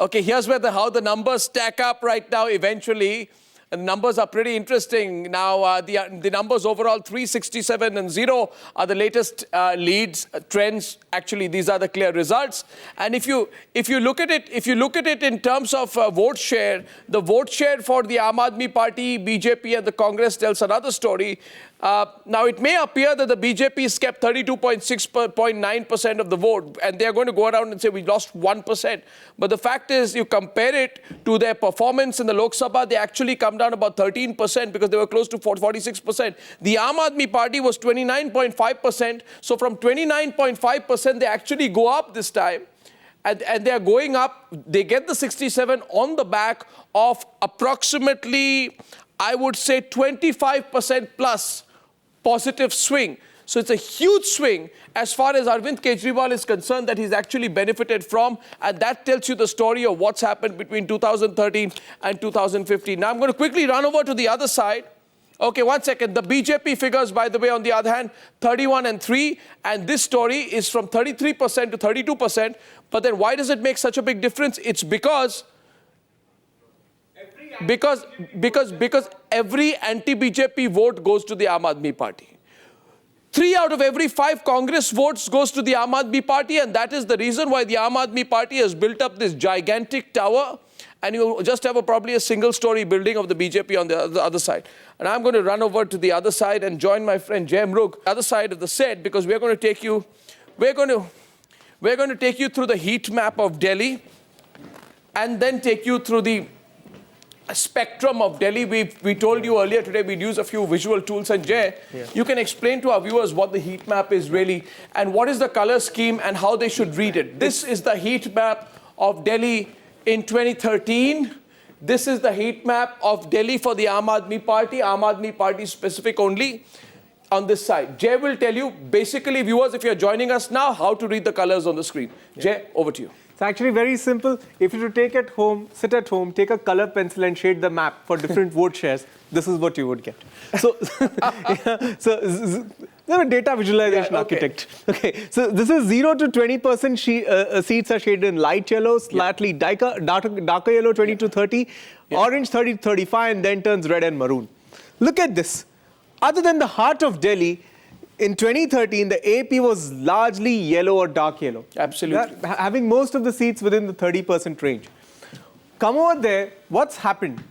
Okay, here's where how the numbers stack up right now eventually. And the numbers are pretty interesting. Now, the numbers overall, 367 and 0 are the latest leads, trends. Actually, these are the clear results. And if you look at it in terms of vote share, the vote share for the Aam Aadmi Party, BJP and the Congress tells another story. Now, it may appear that the BJP has kept 32.9% of the vote, and they're going to go around and say we lost 1%. But the fact is, you compare it to their performance in the Lok Sabha, they actually come down about 13% because they were close to 46%. The Aam Aadmi Party was 29.5%. So from 29.5%, they actually go up this time. And they're going up. They get the 67 on the back of approximately, I would say, 25% plus positive swing. So it's a huge swing as far as Arvind Kejriwal is concerned that he's actually benefited from. And that tells you the story of what's happened between 2013 and 2015. Now, I'm going to quickly run over to the other side. Okay, 1 second. The BJP figures, by the way, on the other hand, 31 and 3. And this story is from 33% to 32%. But then why does it make such a big difference? It's because every anti-BJP vote goes to the Aam Aadmi Party. 3 out of every 5 Congress votes goes to the Aam Aadmi Party, and that is the reason why the Aam Aadmi Party has built up this gigantic tower, and you just have probably a single-story building of the BJP on the other side. And I'm going to run over to the other side and join my friend Jay Mrug, other side of the set, because we're going to take you through the heat map of Delhi, and then take you through the spectrum of Delhi. We told you earlier today we'd use a few visual tools, and Jay, you can explain to our viewers what the heat map is really and what is the color scheme and how they should read it. This is the heat map of Delhi in 2013. This is the heat map of Delhi for the Aam Aadmi Party specific only on this side. Jay will tell you, basically, viewers, if you're joining us now, how to read the colors on the screen. Jay, over to you. It's actually very simple. If you take at home, sit at home, take a color pencil and shade the map for different vote shares, this is what you would get. So, I'm a data visualization architect. Okay, so this is 0 to 20% seats are shaded in light yellow, slightly darker yellow, 20 to 30, orange 30 to 35, and then turns red and maroon. Look at this. Other than the heart of Delhi, in 2013, the AAP was largely yellow or dark yellow. Absolutely. Having most of the seats within the 30% range. Come over there, what's happened?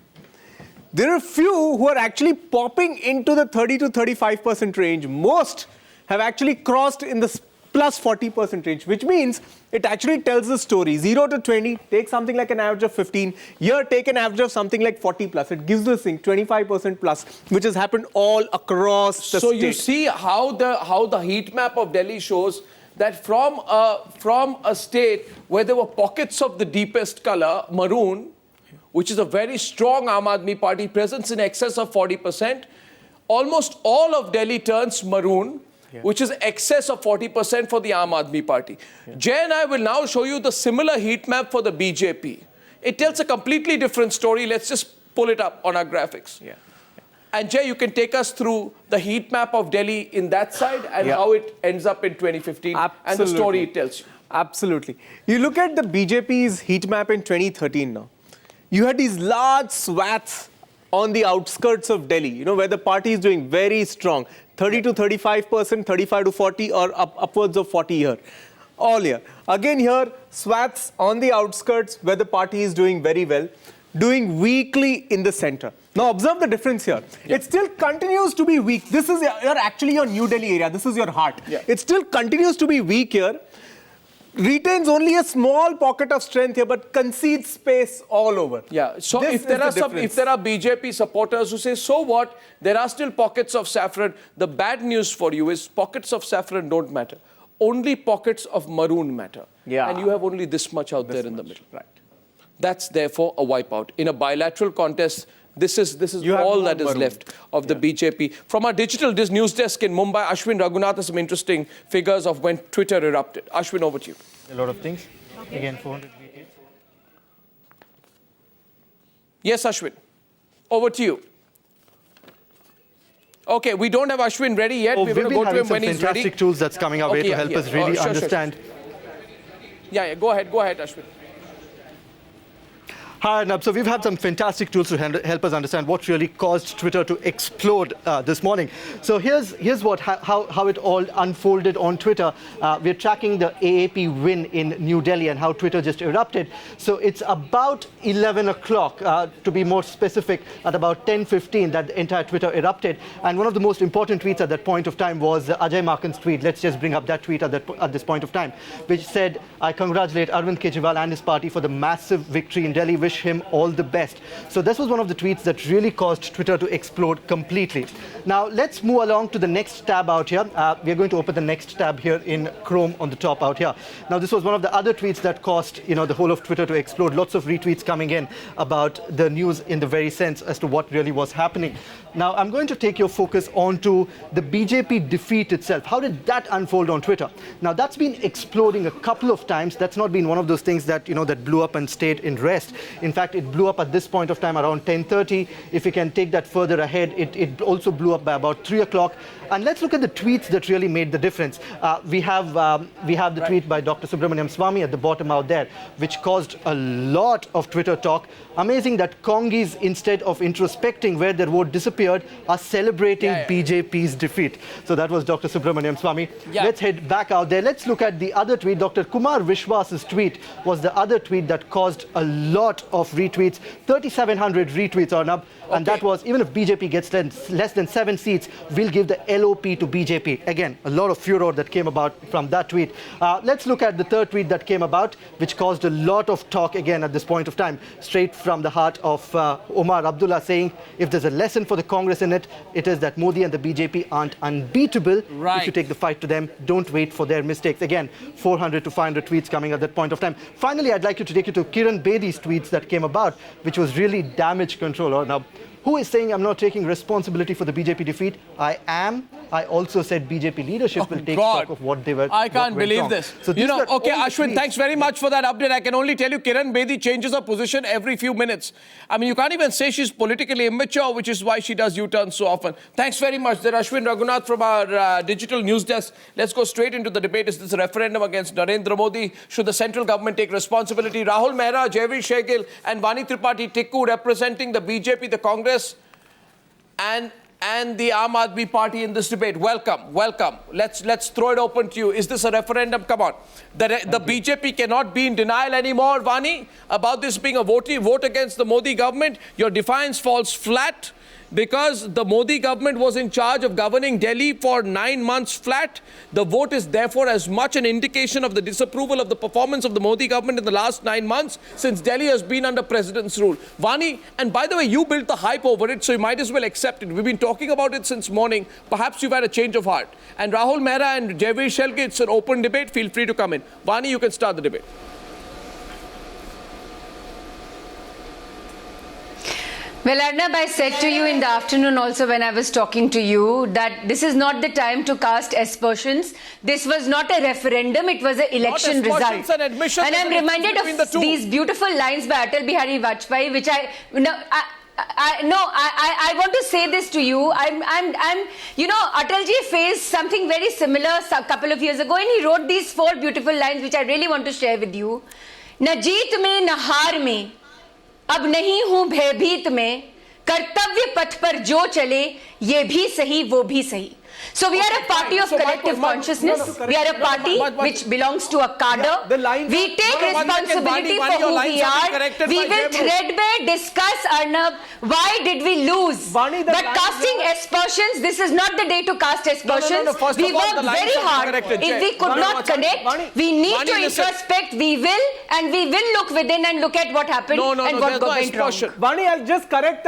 There are a few who are actually popping into the 30 to 35% range. Most have actually crossed in the plus 40% range, which means it actually tells the story. 0 to 20, take something like an average of 15. Here, take an average of something like 40 plus. It gives this thing 25% plus, which has happened all across the state. So you see how the heat map of Delhi shows that from a state where there were pockets of the deepest color, maroon, which is a very strong Aam Aadmi Party presence in excess of 40%, almost all of Delhi turns maroon, which is excess of 40% for the Aam Aadmi Party. Jay and I will now show you the similar heat map for the BJP. It tells a completely different story. Let's just pull it up on our graphics. And Jay, you can take us through the heat map of Delhi in that side and how it ends up in 2015 and the story it tells you. Absolutely. You look at the BJP's heat map in 2013 now. You had these large swaths on the outskirts of Delhi, where the party is doing very strong. 30 to 35%, 35 to 40, or upwards of 40 here. All here. Again here, swaths on the outskirts where the party is doing very well, doing weakly in the center. Now observe the difference here. It still continues to be weak. This is actually your New Delhi area. This is your heart. It still continues to be weak here. Retains only a small pocket of strength here, but concedes space all over. So if there are BJP supporters who say, so what, there are still pockets of saffron. The bad news for you is pockets of saffron don't matter. Only pockets of maroon matter. And you have only this much out there in the middle. That's therefore a wipeout. In a bilateral contest, this is all that is left of the BJP. From our digital news desk in Mumbai, Ashwin Raghunath has some interesting figures of when Twitter erupted. Ashwin, over to you. A lot of things. Again, 400 retweets. Yes, Ashwin. Over to you. Okay, we don't have Ashwin ready yet. We're going to go to him when he's ready. Fantastic tools that's coming our way to help us really understand. Go ahead, Ashwin. Hi, Arnab. So we've had some fantastic tools to help us understand what really caused Twitter to explode this morning. So here's how it all unfolded on Twitter. We're tracking the AAP win in New Delhi and how Twitter just erupted. So it's about 11 o'clock, to be more specific, at about 10:15 that the entire Twitter erupted. And one of the most important tweets at that point of time was Ajay Makan's tweet. Let's just bring up that tweet at this point of time, which said, "I congratulate Arvind Kejriwal and his party for the massive victory in Delhi. Wish him all the best." So this was one of the tweets that really caused Twitter to explode completely. Now let's move along to the next tab out here. We are going to open the next tab here in Chrome on the top out here. Now this was one of the other tweets that caused the whole of Twitter to explode. Lots of retweets coming in about the news in the very sense as to what really was happening. Now I'm going to take your focus onto the BJP defeat itself. How did that unfold on Twitter? Now that's been exploding a couple of times. That's not been one of those things that that blew up and stayed in rest. In fact, it blew up at this point of time around 10:30. If we can take that further ahead, it also blew up by about 3 o'clock. And let's look at the tweets that really made the difference. We have the tweet by Dr. Subramaniam Swamy at the bottom out there, which caused a lot of Twitter talk. Amazing that Congis, instead of introspecting where their vote disappeared, are celebrating BJP's defeat. So that was Dr. Subramaniam Swamy. Yeah. Let's head back out there. Let's look at the other tweet. Dr. Kumar Vishwas's tweet was the other tweet that caused a lot of retweets, 3,700 retweets, Arnab. And that was, even if BJP gets less than 7 seats, we'll give the LOP to BJP. Again, a lot of furor that came about from that tweet. Let's look at the third tweet that came about, which caused a lot of talk again at this point of time, straight from the heart of Omar Abdullah, saying, if there's a lesson for the Congress in it, it is that Modi and the BJP aren't unbeatable. Right. If you take the fight to them, don't wait for their mistakes. Again, 400 to 500 tweets coming at that point of time. Finally, I'd like to take you to Kiran Bedi's tweets that came about, which was really damage control. Now, who is saying I'm not taking responsibility for the BJP defeat? I am. I also said BJP leadership will take stock of what they were. I can't believe this. So okay, Ashwin, thanks very much for that update. I can only tell you Kiran Bedi changes her position every few minutes. I mean, you can't even say she's politically immature, which is why she does U-turns so often. Thanks very much. There, Ashwin Raghunath from our digital news desk. Let's go straight into the debate. Is this a referendum against Narendra Modi? Should the central government take responsibility? Rahul Mehra, Jaiveer Shegil and Vani Tripathi Tikku representing the BJP, the Congress and the Aam Aadmi Party in this debate. Welcome, welcome. Let's throw it open to you. Is this a referendum? Come on. The BJP cannot be in denial anymore, Vani, about this being a vote against the Modi government. Your defiance falls flat because the Modi government was in charge of governing Delhi for 9 months flat. The vote is therefore as much an indication of the disapproval of the performance of the Modi government in the last 9 months since Delhi has been under president's rule. Vani, and by the way, you built the hype over it, so you might as well accept it. We've been talking about it since morning. Perhaps you've had a change of heart. And Rahul Mehra and Jaiveer Shegil, it's an open debate. Feel free to come in. Vani, you can start the debate. Well, Arnab, I said to you in the afternoon also when I was talking to you that this is not the time to cast aspersions. This was not a referendum, it was an election result. And I'm reminded of these beautiful lines by Atal Bihari Vajpayee, which I want to say this to you. Atalji faced something very similar a couple of years ago, and he wrote these 4 beautiful lines, which I really want to share with you. Na jeet mein, na haar mein, अब नहीं हूं भयभीत में कर्तव्य पथ पर जो चले ये भी सही वो भी सही. So we are a party of collective consciousness. We are a party which belongs to a cadre. We take responsibility for who we are. We will threadbare discuss, Arnab, why did we lose? But casting aspersions, this is not the day to cast aspersions. We worked very hard. If we could not connect, we need to introspect. We will, and we will look within and look at what happened and what went wrong. Vani, I'll just correct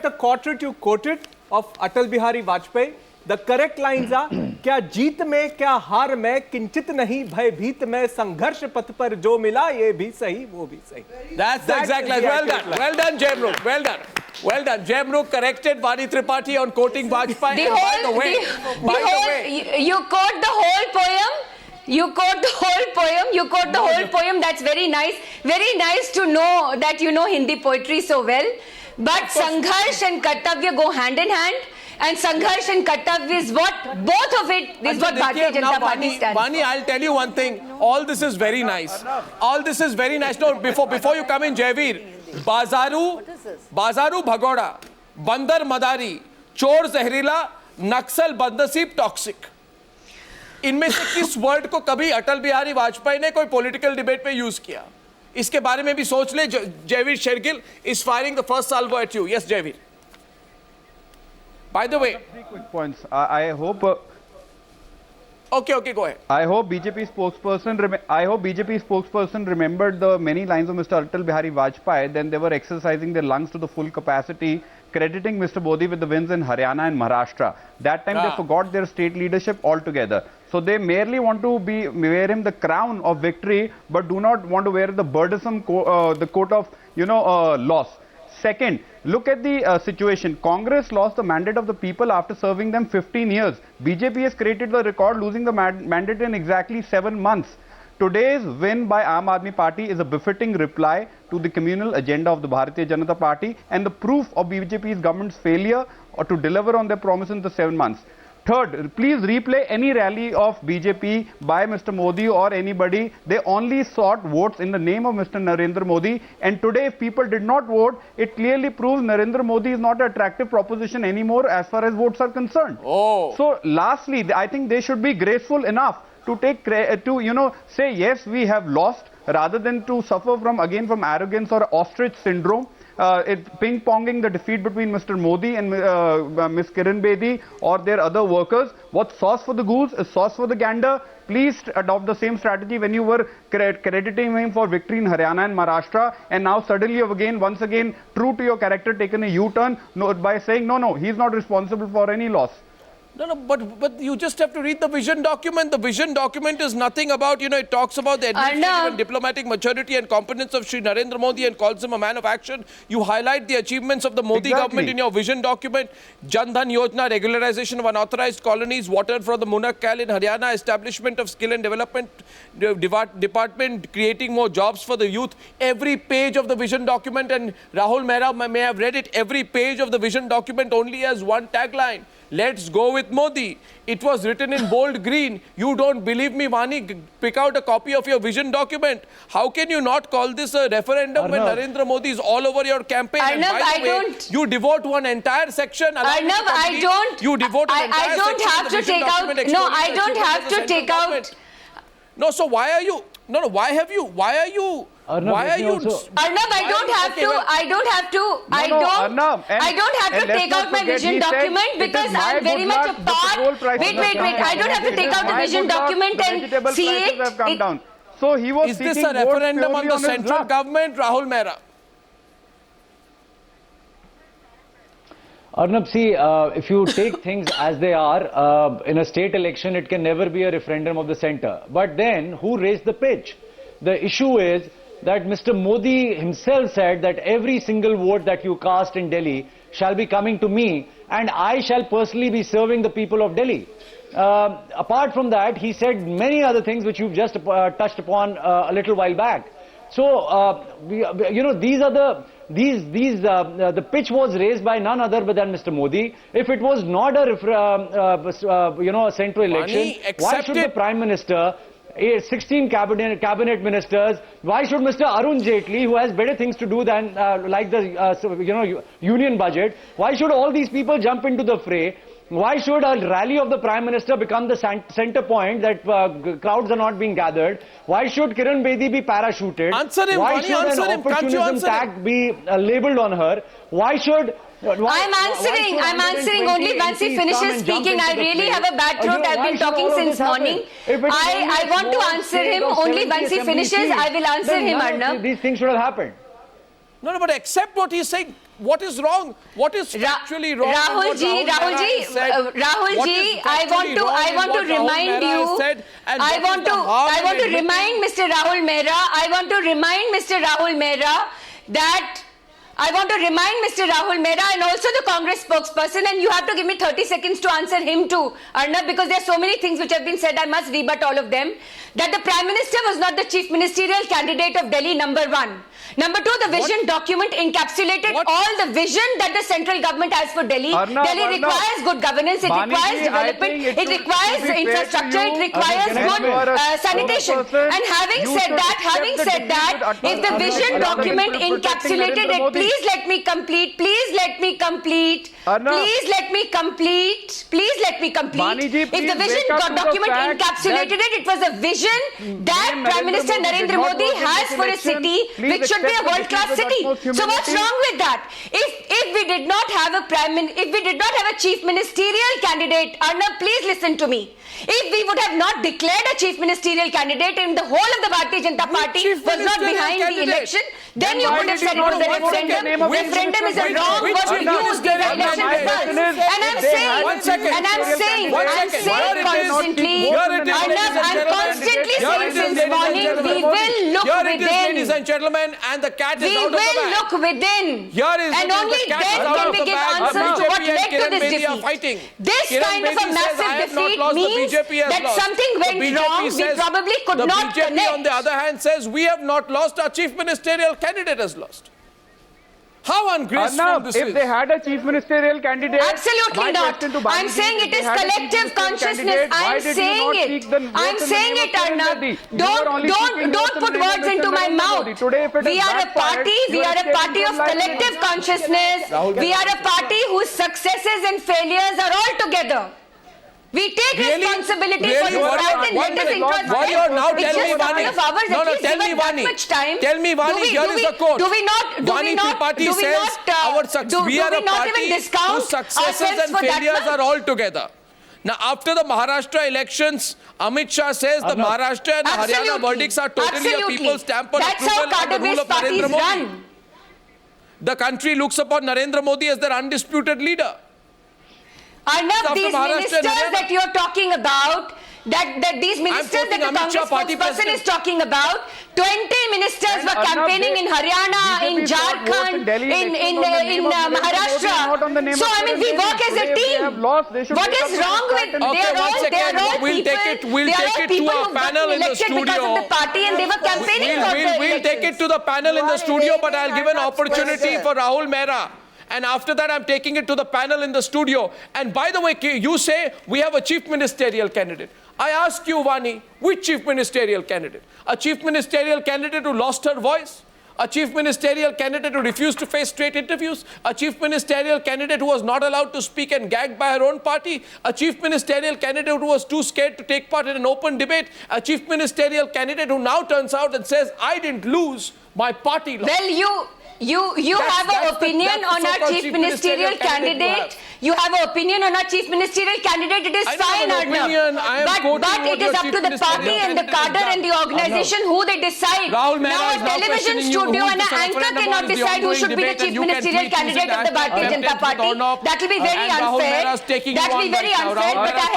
the quote you quoted of Atal Bihari Vajpayee. The correct lines are क्या जीत में क्या हार में किंचित नहीं भयभीत में संघर्ष पथ पर जो मिला ये भी सही वो भी सही. That's the exact line. Well done, Jaimruk. Well done. Jaimruk corrected Vani Tripathi on quoting Vajpayee. You quote the whole poem. You quote the whole poem. That's very nice. Very nice to know that you know Hindi poetry so well. But Sangharsh and Kartavya go hand in hand. And Sangharsh and Kartavya is what, both of it is what Bharatiya Janata Party stands for. Vani, I'll tell you one thing. All this is very nice. All this is very nice. No, before you come in, Jaiveer, बाजारू भगोड़ा, बंदर मदारी, चोर जहरीला, नक्सल बदनसीब toxic. इनमें से किस word को कभी अटल बिहारी वाजपेयी ने कोई पॉलिटिकल डिबेट में यूज किया? इसके बारे में भी सोच ले। Jaiveer Shergill is firing the first salvo at you. Yes, Jayveer. By the way, 3 quick points. I hope. Okay, go ahead. I hope BJP spokesperson remembered the many lines of Mr. Atal Bihari Vajpayee. Then they were exercising their lungs to the full capacity, crediting Mr. Modi with the wins in Haryana and Maharashtra. That time they forgot their state leadership altogether. So they merely want to wear him the crown of victory, but do not want to wear the burdensome the coat of loss. Second, look at the situation. Congress lost the mandate of the people after serving them 15 years. BJP has created the record, losing the mandate in exactly 7 months. Today's win by Aam Aadmi Party is a befitting reply to the communal agenda of the Bharatiya Janata Party and the proof of BJP's government's failure to deliver on their promise in the 7 months. Third, please replay any rally of BJP by Mr. Modi or anybody. They only sought votes in the name of Mr. Narendra Modi. And today, if people did not vote, it clearly proves Narendra Modi is not an attractive proposition anymore as far as votes are concerned. So, lastly, I think they should be graceful enough to take say yes, we have lost, rather than to suffer from arrogance or ostrich syndrome. Ping-ponging the defeat between Mr. Modi and Ms. Kiran Bedi or their other workers. What's sauce for the goose is sauce for the gander. Please adopt the same strategy when you were crediting him for victory in Haryana and Maharashtra, and now suddenly you have once again, true to your character, taken a U-turn by saying, no, he's not responsible for any loss. No, but you just have to read the vision document. The vision document is nothing about, it talks about the administrative and diplomatic maturity and competence of Shri Narendra Modi and calls him a man of action. You highlight the achievements of the Modi government in your vision document. Jan Dhan Yojana, regularization of unauthorized colonies, water for the Munnak Kal in Haryana, establishment of skill and development department, creating more jobs for the youth. Every page of the vision document, and Rahul Mehra may have read it, every page of the vision document only has one tagline: let's go with Modi. It was written in bold green. You don't believe me, Vani? Pick out a copy of your vision document. How can you not call this a referendum when Narendra Modi is all over your campaign? Arnab, and by the way, you devote one entire section. Arnab, I don't. You devote an entire I don't section have to take out. No, I don't have to take out. No, so why are you? No, why are you? Arnab, why are you? Arnab, I don't have to. I don't have to take out my vision document because I'm very much a part. Wait. I don't have to take out the vision document and see it. So he was. Is this a referendum on the central government, Rahul Mehra? Arnab, see, if you take things as they are, in a state election, it can never be a referendum of the centre. But then, who raised the pitch? The issue is that Mr. Modi himself said that every single vote that you cast in Delhi shall be coming to me, and I shall personally be serving the people of Delhi. Apart from that, he said many other things which you've just touched upon a little while back. So, these are the pitch was raised by none other than Mr. Modi. If it was not a central election, why should the Prime Minister, 16 cabinet ministers, why should Mr. Arun Jaitley, who has better things to do than like the union budget, why should all these people jump into the fray? Why should a rally of the Prime Minister become the center point that crowds are not being gathered? Why should Kiran Bedi be parachuted? Answer him, why should an opportunism tag be labelled on her? Why should... I'm answering only once he finishes speaking. I really have a bad throat. I've been talking since morning. I want to answer him only once he finishes. I will answer him, Arnab. These things should have happened. No, but accept what he's saying. What is wrong? What is factually wrong? Rahul ji, I want to remind you. I want to remind Mr. Rahul Mehra. I want to remind Mr. Rahul Mehra that I want to remind Mr. Rahul Mehra and also the Congress spokesperson, and you have to give me 30 seconds to answer him too, Arnab, because there are so many things which have been said, I must rebut all of them, that the Prime Minister was not the chief ministerial candidate of Delhi, number one. Number two, the vision document encapsulated all the vision that the central government has for Delhi. Delhi requires good governance, it requires development, it requires infrastructure, it requires good sanitation. And having said that, if the vision document encapsulated it, please let me complete. If the vision document encapsulated it, it was a vision that Prime Minister Narendra Modi has for a city which should be a world-class city. So what's wrong with that? If we did not have a chief ministerial candidate, Arnab, please listen to me. If we would have not declared a chief ministerial candidate and the whole of the Bharatiya Janata Party was not behind the election, then you would have said it was a referendum. Referendum is a wrong word to use. These are election results. And I'm saying constantly, Arnab, I'm constantly saying since morning, we will look within. Ladies and gentlemen, and the cat is out of the bag. We will look within. And only then can we give answers to what led to this defeat. This kind of a massive defeat means that something went wrong. We probably could not connect. The BJP, on the other hand, says we have not lost, our chief ministerial candidate has lost. How ungraceful this is. If they had a chief ministerial candidate... Absolutely not. I'm saying it is collective consciousness. I'm saying it, Arnab. Don't put words into my mouth. We are a party of collective consciousness. We are a party whose successes and failures are all together. We take responsibility for the fact and let us introspect. What you are now telling me, Vani. Tell me, Vani, here is the quote. Vani Tripathi says, we are a party whose successes and failures are all together. Now, after the Maharashtra elections, Amit Shah says the Maharashtra and Haryana verdicts are totally a people's stamp on approval of the rule of Narendra Modi. The country looks upon Narendra Modi as their undisputed leader. Arnab, these ministers that you're talking about, that these ministers that the Congress spokesperson is talking about, 20 ministers were campaigning in Haryana, in Jharkhand, in Maharashtra. So, I mean, we work as a team. What is wrong with them? They are all people who got elected because of the party and they were campaigning for the elections. We'll take it to the panel in the studio, but I'll give an opportunity for Rahul Mehra. And after that, I'm taking it to the panel in the studio. And by the way, you say we have a chief ministerial candidate. I ask you, Vani, which chief ministerial candidate? A chief ministerial candidate who lost her voice? A chief ministerial candidate who refused to face straight interviews? A chief ministerial candidate who was not allowed to speak and gagged by her own party? A chief ministerial candidate who was too scared to take part in an open debate? A chief ministerial candidate who now turns out and says, I didn't lose, my party lost. Well, you have an opinion on our chief ministerial candidate. You have an opinion on our chief ministerial candidate. It is fine, Arnab. But it is up to the party and the cadre and the organization who they decide. Now a television studio and an anchor cannot decide who should be the chief ministerial candidate of the Bharatiya Janata Party. That will be very unfair. That will be very unfair. But I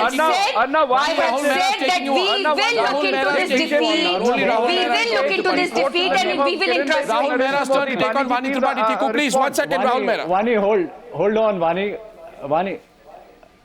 have said that we will look into this defeat. We will look into this defeat and we will introspect. Vani Tripathi, please, 1 second, Rahul Mehra. Vani, hold on,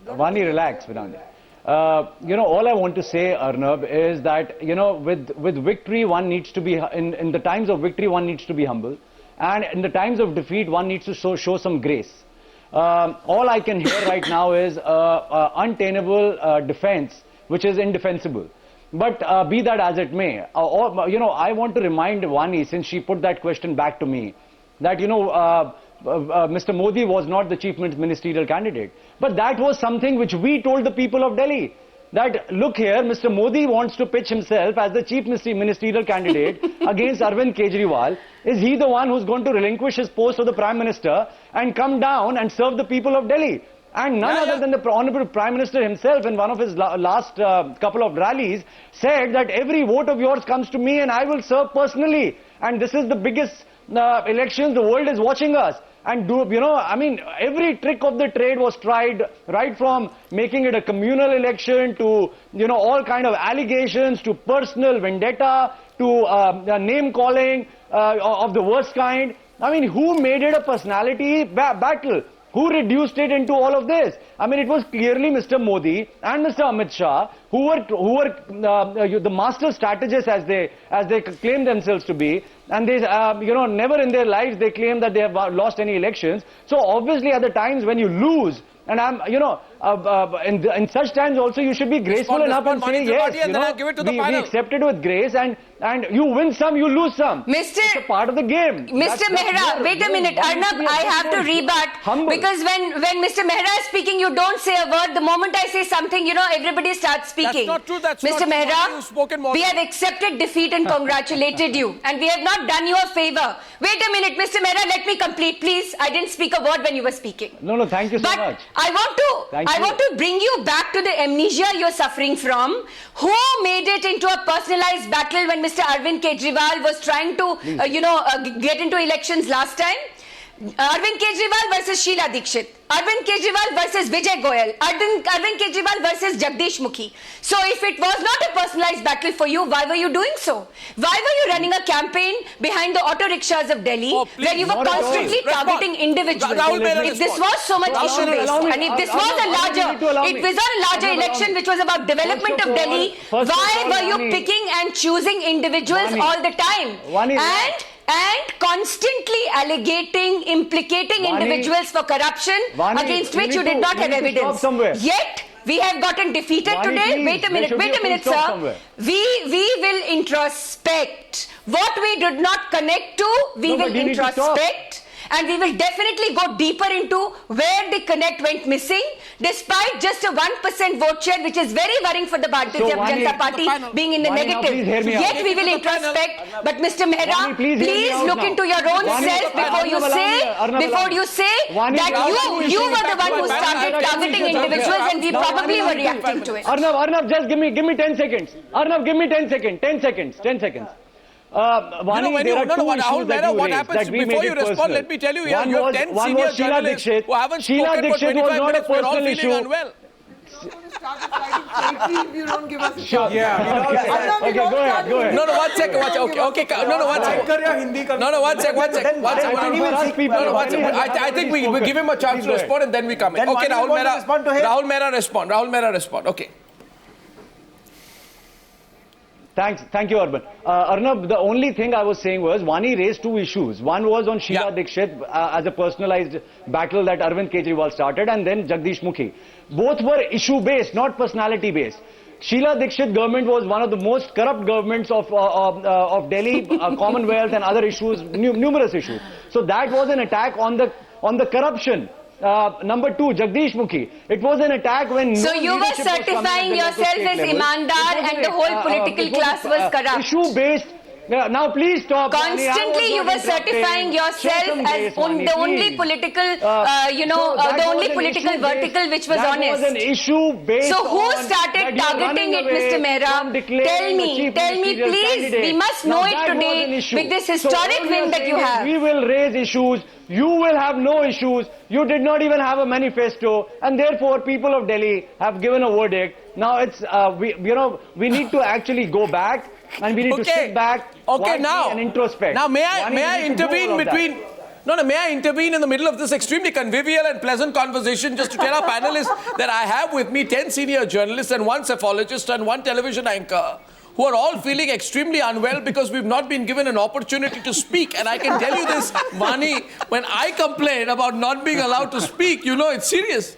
Vani, relax, Vedant. All I want to say, Arnab, is that, with victory, one needs to be, in the times of victory, one needs to be humble. And in the times of defeat, one needs to show some grace. All I can hear right now is untenable defense, which is indefensible. But be that as it may, I want to remind Vani, since she put that question back to me, that, Mr. Modi was not the chief ministerial candidate. But that was something which we told the people of Delhi. That, look here, Mr. Modi wants to pitch himself as the chief ministerial candidate against Arvind Kejriwal. Is he the one who's going to relinquish his post of the Prime Minister and come down and serve the people of Delhi? And none other than the Honorable Prime Minister himself, in one of his last couple of rallies, said that every vote of yours comes to me and I will serve personally. And this is the biggest elections, the world is watching us. And every trick of the trade was tried, right from making it a communal election to, all kind of allegations, to personal vendetta, to name calling of the worst kind. I mean, who made it a personality battle? Who reduced it into all of this? I mean, it was clearly Mr. Modi and Mr. Amit Shah who were the master strategists as they claim themselves to be, and they never in their lives they claim that they have lost any elections. So obviously, at the times when you lose, and in such times also you should be graceful enough and say yes, we accept it with grace, and you win some, you lose some. It's a part of the game. Mr. Mehra, wait a minute, Arnab, I have to rebut, because when Mr. Mehra is speaking, you don't say a word. The moment I say something, everybody starts speaking. That's not true. That's Mr. not Mehra, true. You've spoken more. we have accepted defeat and congratulated you, and we have not done you a favor. Wait a minute, Mr. Mehra, let me complete, please. I didn't speak a word when you were speaking. No, thank you so much. I want to bring you back to the amnesia you're suffering from. Who made it into a personalized battle when Mr. Arvind Kejriwal was trying to, get into elections last time? Arvind Kejriwal versus Sheila Dikshit. Arvind Kejriwal versus Vijay Goyal. Arvind Kejriwal versus Jagdish Mukhi. So if it was not a personalized battle for you, why were you doing so? Why were you running a campaign behind the auto rickshaws of Delhi, where you were constantly targeting individuals? If this was so much issue-based, and if this was a larger election which was about development of Delhi, why were you picking and choosing individuals all the time? And constantly implicating individuals for corruption against which you did not have evidence. Yet, we have gotten defeated today. Wait a minute, sir. We will introspect. What we did not connect to, we will introspect. And we will definitely go deeper into where the connect went missing, despite just a 1% vote share, which is very worrying for the Bharatiya Janata Party being in the negative. Yet we will introspect. But Mr. Mehra, please look into your own self before you say that you were the one who started targeting individuals, and we probably were reacting to it. Arnab, just give me 10 seconds. Arnab, give me 10 seconds. 10 seconds. Rahul Mehra, what happens before you respond? Let me tell you, you have 10 senior journalists who haven't spoken for 25 minutes. We're all feeling unwell. If you don't give us a Sure. Yeah. Okay, go ahead. No, 1 second. Okay. No, 1 second. No, 1 second. I think we give him a chance to respond and then we come in. Okay, Rahul Mehra respond. Okay. Thank you, Arvind. Arnab, the only thing I was saying was, Vani raised two issues. One was on Sheila Dikshit as a personalized battle that Arvind Kejriwal started, and then Jagdish Mukhi. Both were issue-based, not personality-based. Sheila Dikshit government was one of the most corrupt governments of Delhi, Commonwealth and other issues, numerous issues. So that was an attack on the corruption. Number two, Jagdish Mukhi. It was an attack when... So you were certifying yourself as Imandar and the whole political class was corrupt. Issue-based. Now please stop. Constantly you were certifying yourself as the only political, the only political vertical which was honest. That was an issue-based. So who started targeting it, Mr. Mehra? Tell me please. We must know it today with this historic win that you have. We will raise issues. You will have no issues. You did not even have a manifesto, and therefore people of Delhi have given a verdict. Now it's we need to actually go back, and we need to sit back, and introspect. Now may I intervene between? No, may I intervene in the middle of this extremely convivial and pleasant conversation just to tell our panelists that I have with me 10 senior journalists and 1 cephalogist and 1 television anchor, who are all feeling extremely unwell because we've not been given an opportunity to speak. And I can tell you this, Vani, when I complain about not being allowed to speak, it's serious.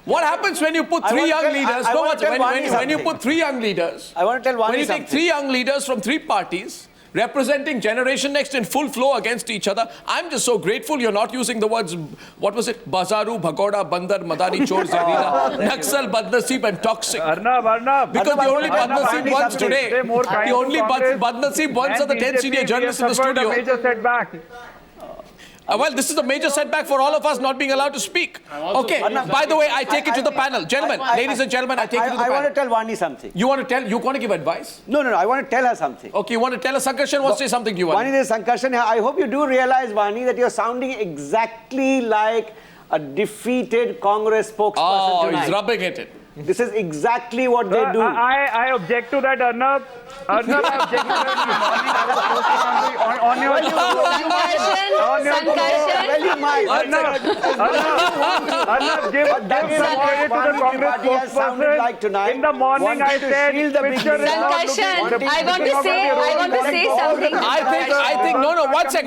What happens when you put three young leaders? When you put 3 young leaders, I want to tell Vani when you take 3 young leaders from 3 parties, representing Generation Next in full flow against each other. I'm just so grateful you're not using the words, what was it? Bazaru, Bhagoda, Bandar, Madani, Chor, Zarina, Naxal, Badnasib and Toxic. Arnab. Because the only Badnasib ones today, the only Badnasib ones are the 10 senior journalists in the studio. Major setback. Well, this is a major setback for all of us not being allowed to speak. Okay, by the way, I take it to the panel. Gentlemen, ladies and gentlemen, I take it to the panel. I want to tell Vani something. You want to give advice? No, I want to tell her something. Okay, you want to tell her Sankarshan wants to say something to you, Vani, there's Sankarshan. I hope you do realize, Vani, that you're sounding exactly like a defeated Congress spokesperson tonight. He's rubbing it in. This is exactly what they do. I object to that, Arnab. I object to that. On your... Arnab, give some credit to the Congress spokesperson. In the morning, I said, picture is not looking. I want to say something. I think, no, one sec.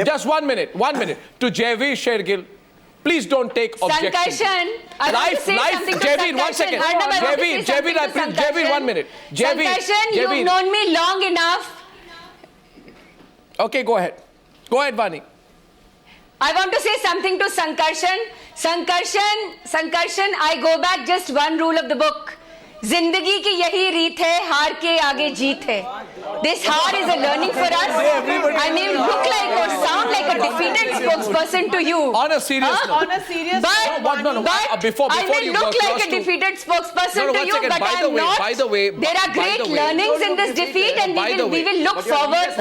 Just one minute. To Jaiveer Shergill, please don't take objection. Sankarshan, I want to say something to Jaiveer, 1 second. Jaiveer, 1 minute. Sankarshan, you've known me long enough. Okay, go ahead. Go ahead, Vani. I want to say something to Sankarshan. Sankarshan, I go back just one rule of the book. जिंदगी की यही रीत है, हार के आगे जीत है. This har is a learning for us. I may look like or sound like a defeated spokesperson to you. On a serious note. On a serious But before I may you look go like a defeated spokesperson to you, but I am not. By the way, there are great learnings in this defeat, and we will look forward.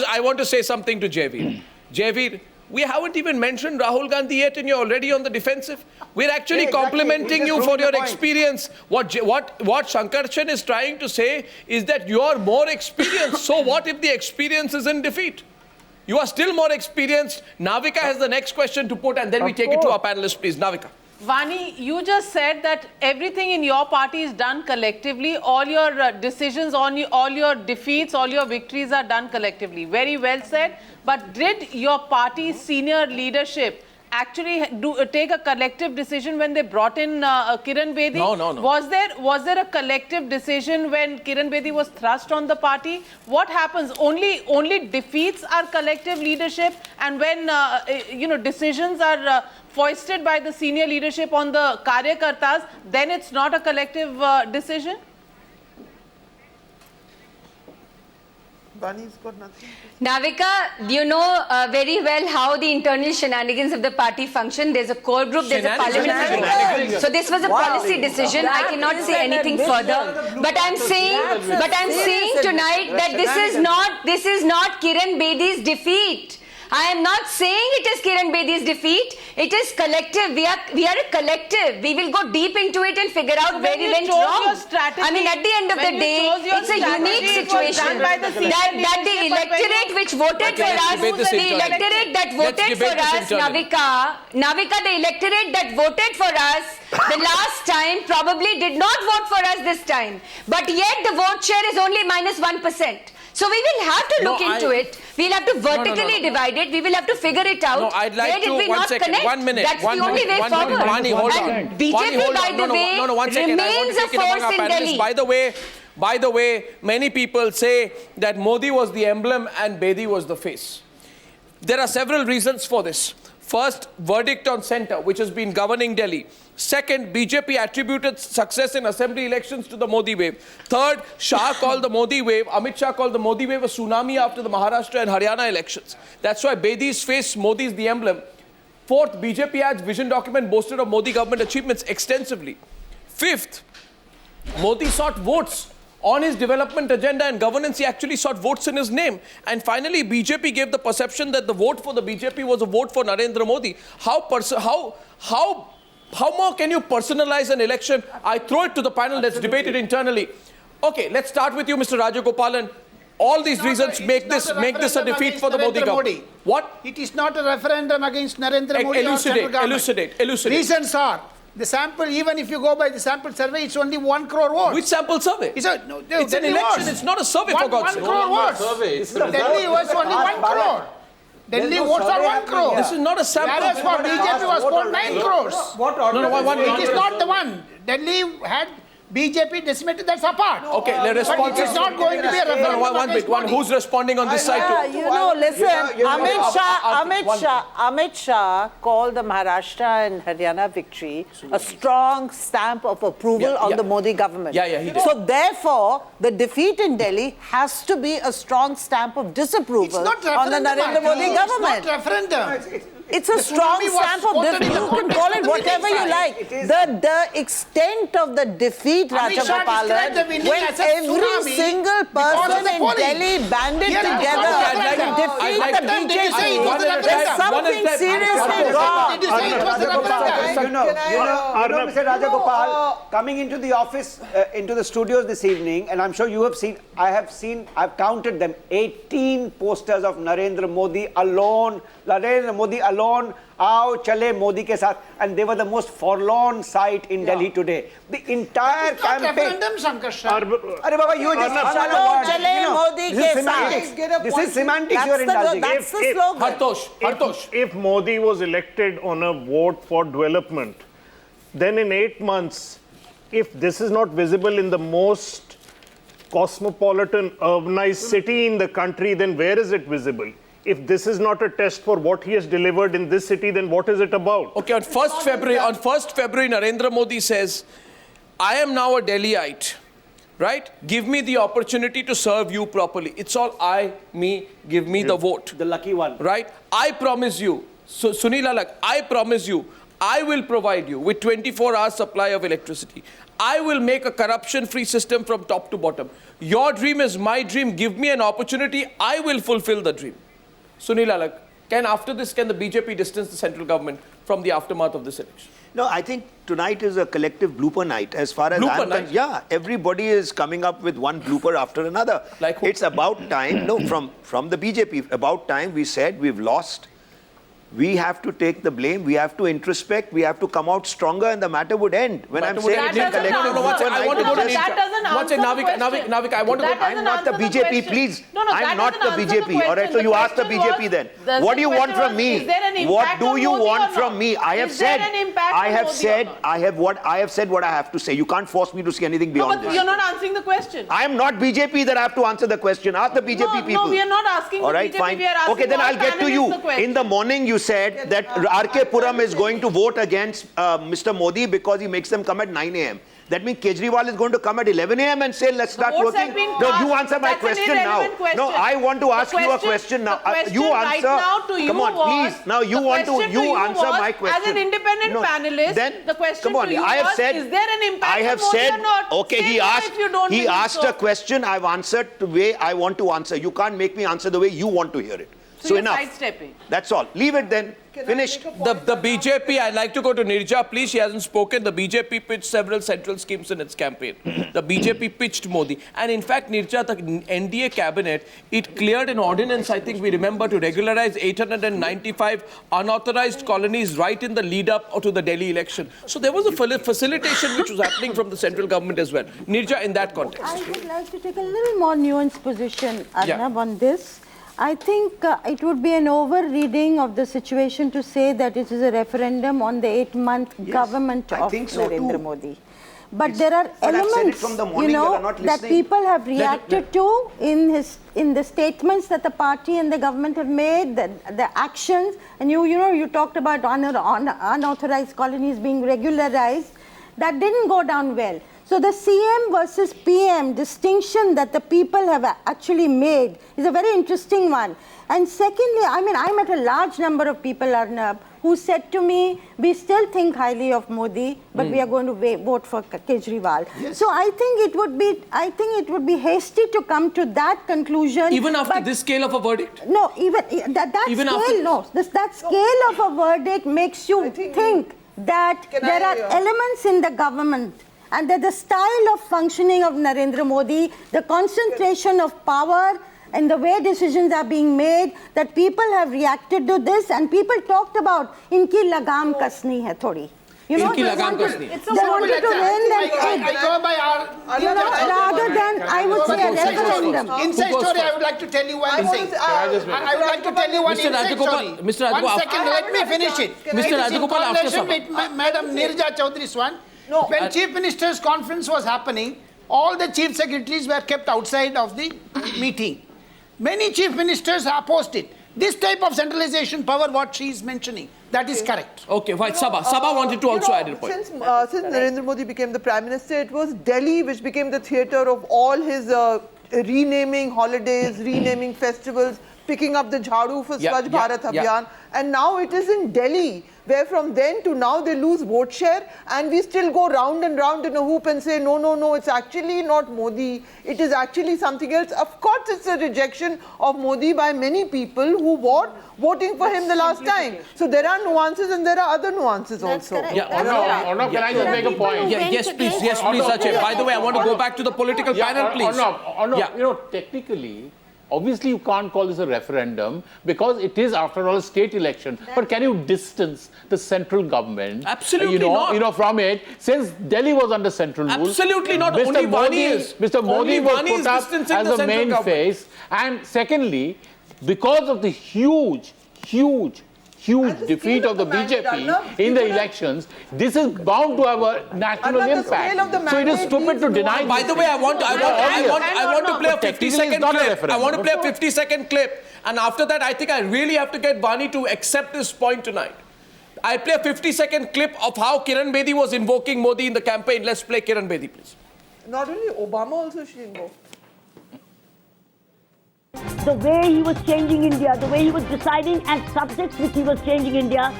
I want to say something to Jaiveer. Jaiveer, we haven't even mentioned Rahul Gandhi yet, and you're already on the defensive. We're actually complimenting you for your experience. What Sankarshan is trying to say is that you're more experienced. So what if the experience is in defeat? You are still more experienced. Navika has the next question to put, and then we take it to our panelists, please. Navika. Vani, you just said that everything in your party is done collectively. All your decisions, all your defeats, all your victories are done collectively. Very well said. But did your party's senior leadership actually take a collective decision when they brought in Kiran Bedi? No. Was there a collective decision when Kiran Bedi was thrust on the party? What happens? Only defeats are collective leadership, and when decisions are foisted by the senior leadership on the Karyakartas, then it's not a collective decision? Vani's got nothing. Navika, you know very well how the internal shenanigans of the party function. There's a core group, there's a parliament. So this was a policy decision. I cannot say anything further. But I'm saying tonight that this is not Kiran Bedi's defeat. I am not saying it is Kiran Bedi's defeat. It is collective. We are a collective. We will go deep into it and figure out where we went wrong. I mean, at the end of the day, it's a unique situation that the electorate which voted for us, the electorate that voted for us, Navika, the electorate that voted for us the last time probably did not vote for us this time. But yet the vote share is only -1%. So we will have to look into it. We'll have to vertically divide it. We will have to figure it out. No, I'd like Where did to, we not connect? 1 minute. That's the only way forward. Vani, hold on. And BJP, by the way, remains a force in Delhi. By the way, many people say that Modi was the emblem and Bedi was the face. There are several reasons for this. First, verdict on centre, which has been governing Delhi. Second, BJP attributed success in assembly elections to the Modi wave. Third, Shah called the Modi wave, Amit Shah called the Modi wave a tsunami after the Maharashtra and Haryana elections. That's why Bedi's face, Modi's the emblem. Fourth, BJP ads vision document boasted of Modi government achievements extensively. Fifth, Modi sought votes on his development agenda and governance. He actually sought votes in his name. And finally, BJP gave the perception that the vote for the BJP was a vote for Narendra Modi. How more can you personalize an election? I throw it to the panel. Let's debate it internally. Okay, let's start with you, Mr. Rajagopalan. All these reasons make this a defeat for the Modi government. What? It is not a referendum against Narendra Modi or central government. Elucidate. Reasons are, the sample, even if you go by the sample survey, it's only 1 crore votes. Which sample survey? It's an election. Votes. It's not a survey, for God's sake. 1 crore votes. Delhi was only 1 crore. Delhi votes are 1 crore. This is not a sample. Whereas for BJP was polled 9 crores. It is not the one. Delhi had BJP decimated, that's apart. Okay, let's respond. But it is not going to be a referendum. One who's responding on this side too? Listen, Amit Shah called the Maharashtra and Haryana victory a strong stamp of approval on the Modi government. Yeah, he did. So therefore, the defeat in Delhi has to be a strong stamp of disapproval on the Narendra Modi government. It's not referendum. It's a strong stamp of disapproval. You can call it whatever you like. The extent of the defeat, Rajagopalan, when every single person in Delhi banded together to defeat the BJP. There's something seriously wrong. Mr. Rajagopal, coming into the office, into the studios this evening, and I'm sure you have seen, I've counted them, 18 posters of Narendra Modi alone, Aao Chale Modi ke saath, and they were the most forlorn sight in Delhi today. The entire campaign. Referendum, Shankar Shah. Arre Baba, you just Chale Modi ke saath. This is semantics you are indulging. That's the slogan. Hartosh. If Modi was elected on a vote for development, then in 8 months, if this is not visible in the most cosmopolitan, urbanized city in the country, then where is it visible? If this is not a test for what he has delivered in this city, then what is it about? Okay, on 1st February, Narendra Modi says, I am now a Delhiite, right? Give me the opportunity to serve you properly. It's all I, me, give me the vote. The lucky one. Right? I promise you, so Sunil Alak, I promise you, I will provide you with 24-hour supply of electricity. I will make a corruption-free system from top to bottom. Your dream is my dream. Give me an opportunity. I will fulfill the dream. Sunil Alak, after this, can the BJP distance the central government from the aftermath of this election? No, I think tonight is a collective blooper night. As far as Blooper night? yeah, everybody is coming up with one blooper after another. Like who? It's about time, no, from the BJP, about time we said we've lost. We have to take the blame. We have to introspect. We have to come out stronger, and the matter would end. When I'm saying it's a collective blooper night, I want to Navik, I want to go. I'm not the BJP, please. I'm not the BJP. All right, so you ask the BJP then. What do you want from me? What do you want from me? I have said what I have to say. You can't force me to say anything beyond this. You're not answering the question. I am not BJP that I have to answer the question. Ask the BJP people. No, we are not asking the BJP. Fine. We are asking okay, then I'll get to you. In the morning, you said that RK Puram is going to vote against Mr. Modi because he makes them come at 9 a.m. That means Kejriwal is going to come at 11 a.m. and say, let's start working. No, you answer my question now. No, I want to ask you a question now. You answer. Come on, please. Now you want to answer my question. As an independent panelist, then, the question come on, to you I have was, said, is there an impact I have on Modi said, or not? okay, he asked so. a question. I've answered the way I want to answer. You can't make me answer the way you want to hear it. So you're enough. sidestepping. That's all. Leave it then. Finished. The BJP, I'd like to go to Nirja, please. She hasn't spoken. The BJP pitched several central schemes in its campaign. The BJP pitched Modi. And in fact, Nirja, the NDA cabinet, it cleared an ordinance, I think we remember, to regularize 895 unauthorized colonies right in the lead up to the Delhi election. So there was a facilitation which was happening from the central government as well. Nirja, in that context. I would like to take a little more nuanced position, Arnab, on this. I think it would be an over-reading of the situation to say that it is a referendum on the 8-month government of Narendra Modi. But there are elements, that people have reacted to in the statements that the party and the government have made, the actions, and you talked about unauthorized colonies being regularized. That didn't go down well. So the CM versus PM distinction that the people have actually made is a very interesting one. And secondly, I met a large number of people, Arnab, who said to me, we still think highly of Modi, but we are going to vote for Kejriwal. Yes. So I think it would be hasty to come to that conclusion. Even after this scale of a verdict? No, that scale of a verdict makes you think that there are elements in the government and that the style of functioning of Narendra Modi, the concentration of power and the way decisions are being made, that people have reacted to this, and people talked about inki lagam kasni hai thodi. They wanted to rein them in. Rather than, I would say, a referendum. Inside story, I would like to tell you one thing. I would like to tell you one inside story. One second, let me finish it. Mr. Rajagopal, after some. With Madam Nirja Chaudhary Swan. When Chief Minister's conference was happening, all the chief secretaries were kept outside of the meeting. Many chief ministers opposed it. This type of centralization power, what she is mentioning, that is correct. Okay, right. Sabha wanted to also add a point. Since Narendra Modi became the Prime Minister, it was Delhi which became the theatre of all his renaming holidays, renaming festivals, picking up the Jhadu for Swachh Bharat Abhiyan. And now it is in Delhi where from then to now they lose vote share, and we still go round and round in a hoop and say, no, no, no, it's actually not Modi, it is actually something else. Of course, it's a rejection of Modi by many people who were voting for him the last time. So there are nuances and there are other nuances also. Yeah, Arnab, can I just make a point? Yes, please, Ajay. By the way, I want to go back to the political panel, please. Arnab, technically, obviously you can't call this a referendum because it is, after all, a state election. But can you distance the central government? Absolutely not. From it, since Delhi was under central rule. Absolutely not. Mr. Modi was put up as the main face. And secondly, because of the huge defeat of the BJP in the elections, this is bound to have a national impact. So it is stupid to deny. By the way, I want to play a 50-second clip. I want to play a 50-second clip. And after that, I think I really have to get Vani to accept this point tonight. I'll play a 50-second clip of how Kiran Bedi was invoking Modi in the campaign. Let's play Kiran Bedi, please. Not only Obama also she invoked. The way he was changing India, the way he was deciding and subjects which he was changing India.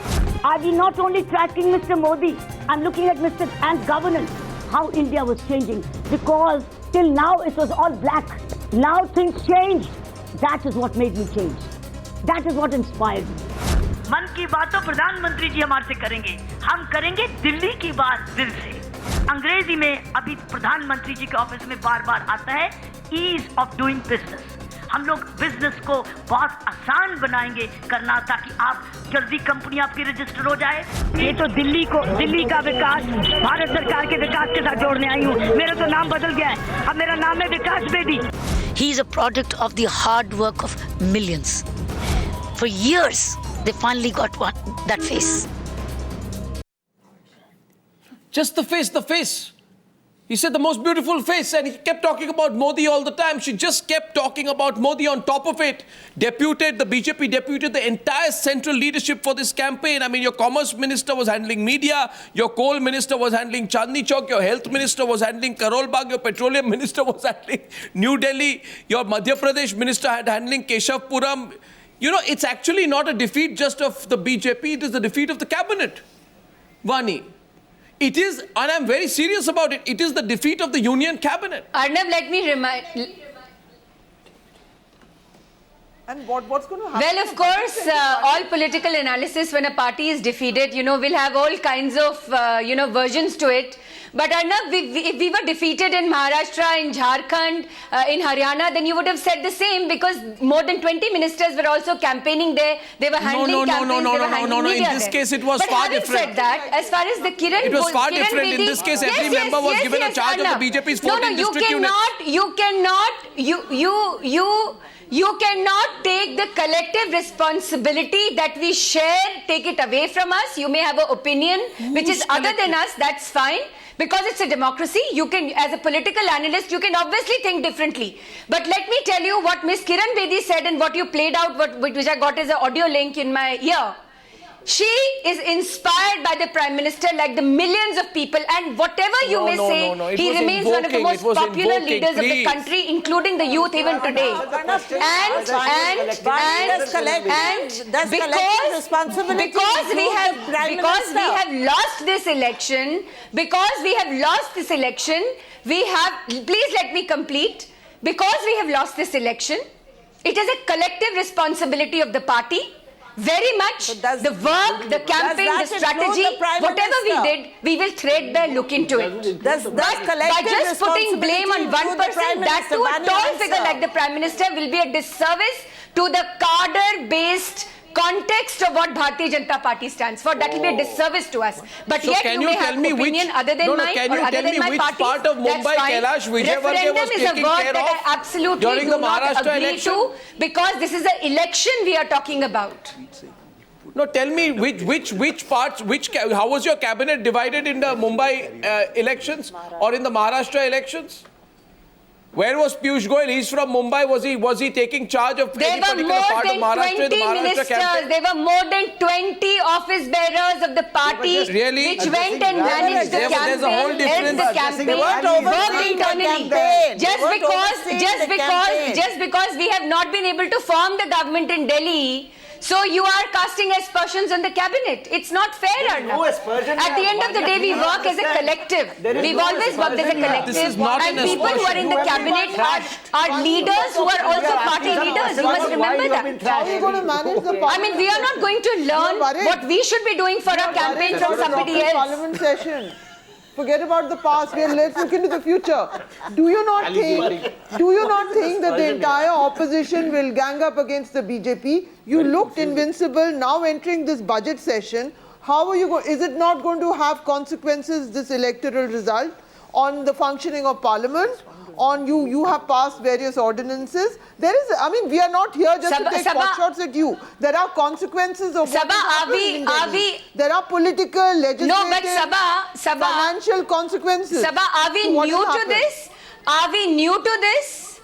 Are we not only tracking Mr. Modi? I'm looking at Mr. and governance, how India was changing. Because till now it was all black. Now things changed. That is what made me change. That is what inspired me. मन की बात तो प्रधानमंत्री जी हमारे से करेंगे, हम करेंगे दिल्ली की बात दिल से। अंग्रेजी में अभी प्रधानमंत्री जी के ऑफिस में बार-बार आता है ईज ऑफ डूइंग बिजनेस। हम लोग बिजनेस को बहुत आसान बनाएंगे करना, ताकि आप जल्दी कंपनी आपकी रजिस्टर हो जाए। ये तो दिल्ली का विकास भारत सरकार के विकास के साथ जोड़ने आई हूँ। मेरा तो नाम बदल गया है, अब मेरा नाम है विकास Bedi. He is a product of the hard work of millions. For years, they finally got that face. Just the face. He said the most beautiful face, and he kept talking about Modi all the time. She just kept talking about Modi. On top of it, the BJP deputed the entire central leadership for this campaign. I mean, your commerce minister was handling media, your coal minister was handling Chandni Chowk, your health minister was handling Karol Bagh, your petroleum minister was handling New Delhi, your Madhya Pradesh minister had handling Keshavpuram. You know, it's actually not a defeat just of the BJP, it is the defeat of the cabinet. Vani. It is, and I'm very serious about it, it is the defeat of the union cabinet. Arnab, let me remind... And what's going to happen? Well, of course, all political analysis when a party is defeated, will have all kinds of, versions to it. But Arnab, if we were defeated in Maharashtra, in Jharkhand, in Haryana, then you would have said the same, because more than 20 ministers were also campaigning there. They were handling campaigns, they were handling media. In this case, it was far different. But having said that, as far as the Kiran... It was far different. In this case, every member was given a charge of the BJP's 14 district units. You cannot take the collective responsibility that we share, take it away from us. You may have an opinion which is other than us, that's fine. Because it's a democracy, you can, as a political analyst, you can obviously think differently. But let me tell you what Ms. Kiran Bedi said and what you played out, which I got as an audio link in my ear. She is inspired by the Prime Minister like the millions of people, and whatever you may say, he remains one of the most popular leaders of the country, incling the youth even today. Because we have lost this election, please let me complete, because we have lost this election, it is a collective responsibility of the party. Very much the work, the campaign, the strategy, whatever we did, we will threadbare look into it. But by just putting blame on one person, that to a tall figure like the Prime Minister, will be a disservice to the cadre-based context of what Bharatiya Janata Party stands for. That will be a disservice to us. But so yet you may have opinion other than mine or other than my party. Part of Mumbai, Kailash Vijaywargiya was taking care of I absolutely during the Maharashtra election? To, because this is an election we are talking about. No, tell me which parts, how was your cabinet divided in the Mumbai elections or in the Maharashtra elections? Where was Piyush Goyal? He's from Mumbai. Was he taking charge of any particular part of Maharashtra in the Maharashtra campaign? There were more than 20 office bearers of the party which went and managed the campaign. There's a whole difference. Worked internally. Just because we have not been able to form the government in Delhi, So you are casting aspersions on the cabinet. It's not fair, Arnab. no aspersion. At the end of the day, we work as a collective. We've always worked as a collective. And people who are in the cabinet are leaders who are also party leaders. You must remember that. How are you going to manage the I mean, we are not going to learn what we should be doing for our campaign from somebody else. Parliament session. Forget about the past. Let's look into the future. Do you not think that the entire opposition will gang up against the BJP? You looked invincible. Now entering this budget session, how are you going? Is it not going to have consequences? This electoral result on the functioning of Parliament? On you have passed various ordinances. There is, I mean, we are not here just to take shots at you. There are consequences of what there are political, legislative, financial consequences. Are we new to this? Are we new to this?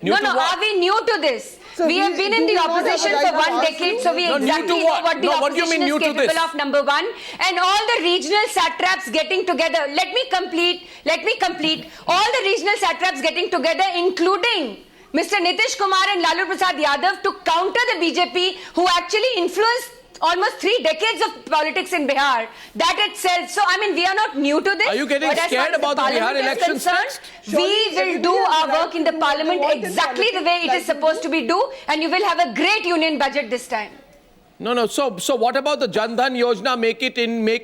Are we new to this? So we have been in the opposition for 1 decade, so we exactly know what the opposition is capable of, number one. And all the regional satraps getting together. Let me complete. All the regional satraps getting together, including Mr. Nitish Kumar and Lalu Prasad Yadav, to counter the BJP, who actually influenced almost 3 decades of politics in Bihar. That itself. So, I mean, we are not new to this. Are you getting scared about the Bihar elections? We will do our work in the parliament exactly the way it is supposed to be do, and you will have a great union budget this time. No. So what about the Jan Dhan Yojana, Make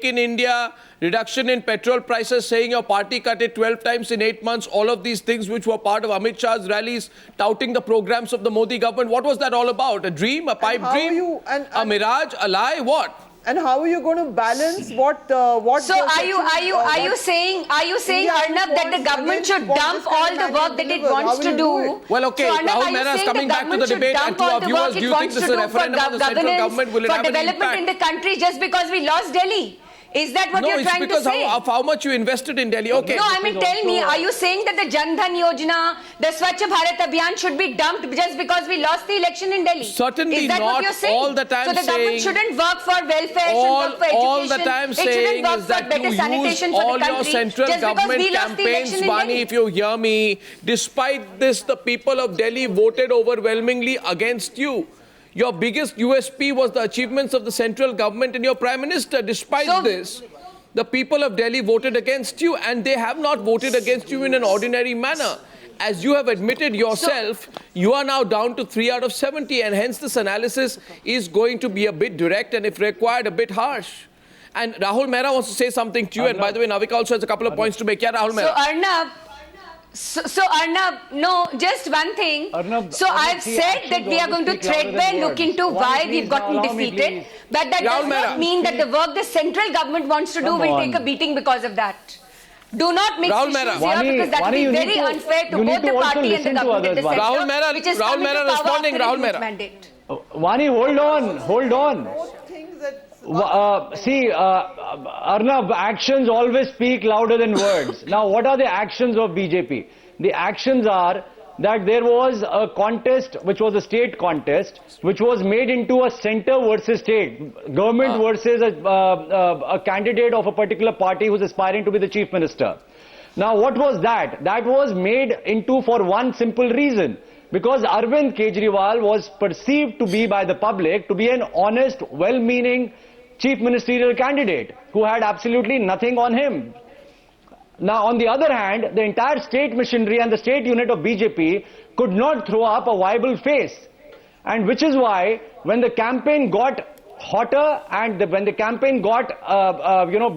in India, reduction in petrol prices, saying your party cut it 12 times in 8 months, all of these things which were part of Amit Shah's rallies, touting the programs of the Modi government. What was that all about? A dream, a pipe dream, a mirage, a lie, what? And how are you going to balance what? So are you saying Arnab, that the government should dump all the work that it wants to do? Well, okay, so, Arnab, Rahul Mehra is coming back to the debate, and to our viewers, do you think this is a referendum of the central government? Will it have an impact? For development in the country just because we lost Delhi? Is that what you're trying to say? No, it's because of how much you invested in Delhi. Okay. No, I mean, tell me, are you saying that the Jan Dhan Yojana, the Swachh Bharat Abhiyan should be dumped just because we lost the election in Delhi? Certainly is that not. What you're saying? All the time so the government shouldn't work for welfare, shouldn't work for education. All the time saying is that you use all your central government campaigns, Vani, if you hear me. Despite this, the people of Delhi voted overwhelmingly against you. Your biggest USP was the achievements of the central government and your Prime Minister. Despite this, the people of Delhi voted against you, and they have not voted against you in an ordinary manner. As you have admitted yourself, you are now down to 3 out of 70, and hence this analysis is going to be a bit direct and, if required, a bit harsh. And Rahul Mehra wants to say something to you, and by the way, Navika also has a couple of points to make. Yeah, Rahul Mehra. So Arnab, no, just one thing. So I've said that we are going to threadbare look into why we've gotten defeated. But that does not mean that the work the central government wants to do will take a beating because of that. Do not mix issues here, because that will be very unfair to both the party and the government at the center. Rahul Mehra responding. Rahul Mehra. Vani, hold on. Arnab, actions always speak louder than words. Now, what are the actions of BJP? The actions are that there was a contest, which was a state contest, which was made into a center versus state, government versus a candidate of a particular party who's aspiring to be the chief minister. Now, what was that? That was made into for one simple reason. Because Arvind Kejriwal was perceived to be by the public to be an honest, well-meaning chief ministerial candidate who had absolutely nothing on him. Now, on the other hand, the entire state machinery and the state unit of BJP could not throw up a viable face. And which is why, when the campaign got hotter and when the campaign got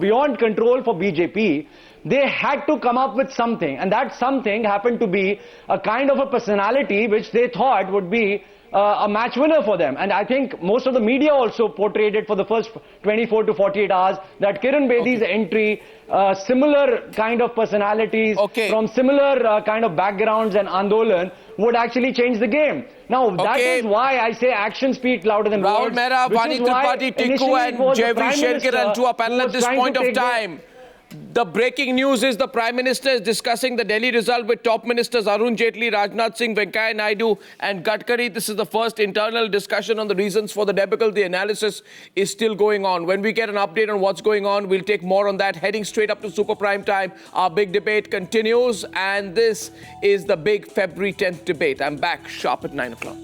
beyond control for BJP, they had to come up with something. And that something happened to be a kind of a personality which they thought would be a match winner for them. And I think most of the media also portrayed it for the first 24 to 48 hours that Kiran Bedi's entry, similar kind of personalities from similar kind of backgrounds and Andolan would actually change the game. Now, that is why I say actions speak louder than words. Rahul Mehra, Vani Tripathi, Tikku and Jayveer Sherkir, and to our panel at this point of time. The breaking news is the Prime Minister is discussing the Delhi result with top ministers Arun Jaitley, Rajnath Singh, Venkaiah Naidu and Gadkari. This is the first internal discussion on the reasons for the debacle. The analysis is still going on. When we get an update on what's going on, we'll take more on that. Heading straight up to Super Prime Time, our big debate continues, and this is the big February 10th debate. I'm back sharp at 9 o'clock.